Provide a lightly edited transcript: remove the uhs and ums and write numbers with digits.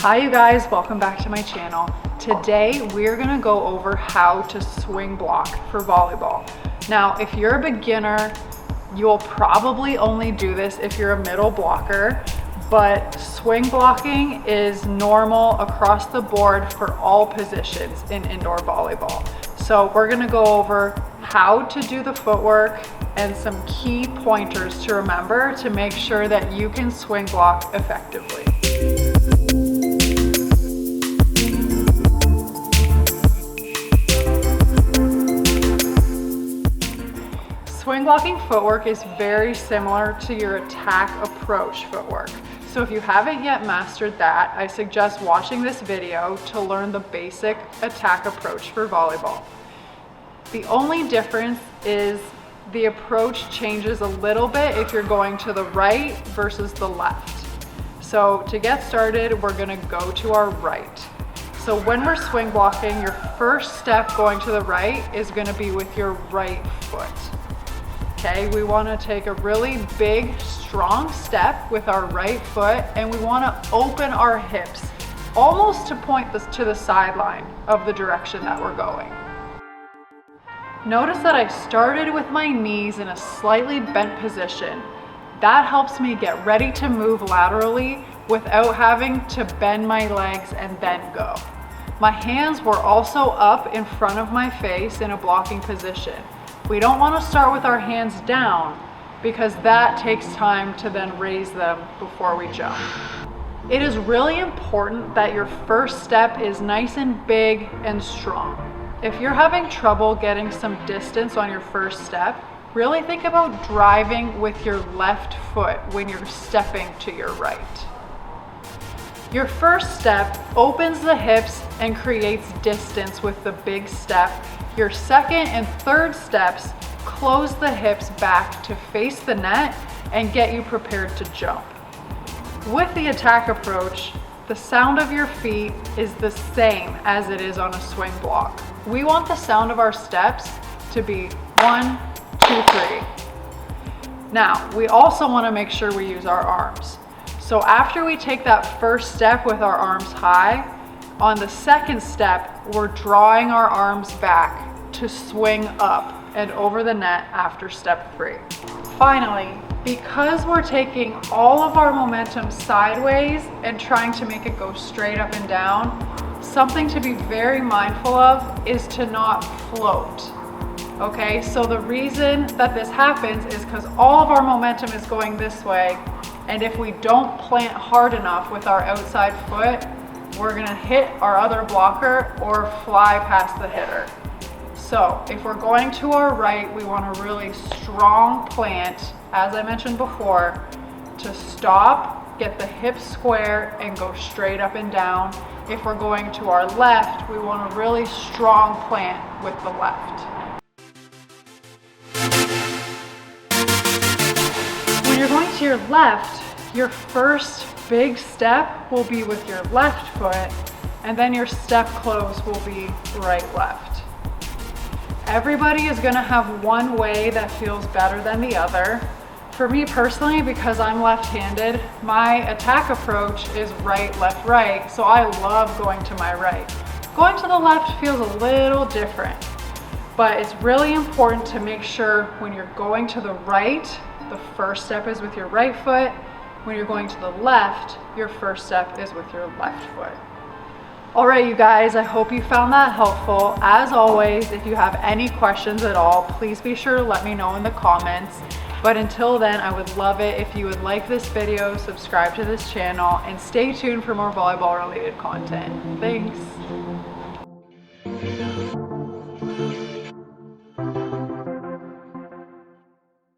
Hi you guys, welcome back to my channel. Today we're gonna go over how to swing block for volleyball. Now, if you're a beginner, you'll probably only do this if you're a middle blocker, but swing blocking is normal across the board for all positions in indoor volleyball. So we're gonna go over how to do the footwork and some key pointers to remember to make sure that you can swing block effectively. Swing blocking footwork is very similar to your attack approach footwork. So if you haven't yet mastered that, I suggest watching this video to learn the basic attack approach for volleyball. The only difference is the approach changes a little bit if you're going to the right versus the left. So to get started, we're gonna go to our right. So when we're swing blocking, your first step going to the right is gonna be with your right foot. Okay, we wanna take a really big, strong step with our right foot, and we wanna open our hips almost to point this to the sideline of the direction that we're going. Notice that I started with my knees in a slightly bent position. That helps me get ready to move laterally without having to bend my legs and then go. My hands were also up in front of my face in a blocking position. We don't want to start with our hands down because that takes time to then raise them before we jump. It is really important that your first step is nice and big and strong. If you're having trouble getting some distance on your first step, really think about driving with your left foot when you're stepping to your right. Your first step opens the hips and creates distance with the big step. Your second and third steps close the hips back to face the net and get you prepared to jump. With the attack approach, the sound of your feet is the same as it is on a swing block. We want the sound of our steps to be 1, 2, 3. Now, we also want to make sure we use our arms. So after we take that first step with our arms high, on the second step, we're drawing our arms back to swing up and over the net after step 3. Finally, because we're taking all of our momentum sideways and trying to make it go straight up and down, something to be very mindful of is to not float. Okay, so the reason that this happens is because all of our momentum is going this way, and if we don't plant hard enough with our outside foot, we're gonna hit our other blocker or fly past the hitter. So if we're going to our right, we want a really strong plant, as I mentioned before, to stop, get the hips square, and go straight up and down. If we're going to our left, we want a really strong plant with the left. When you're going to your left, your first big step will be with your left foot, and then your step close will be right-left. Everybody is gonna have one way that feels better than the other. For me personally, because I'm left-handed, my attack approach is right, left, right, so I love going to my right. Going to the left feels a little different, but it's really important to make sure when you're going to the right, the first step is with your right foot. When you're going to the left, your first step is with your left foot. All right, you guys, I hope you found that helpful. As always, if you have any questions at all, please be sure to let me know in the comments. But until then, I would love it if you would like this video, subscribe to this channel, and stay tuned for more volleyball related content. Thanks.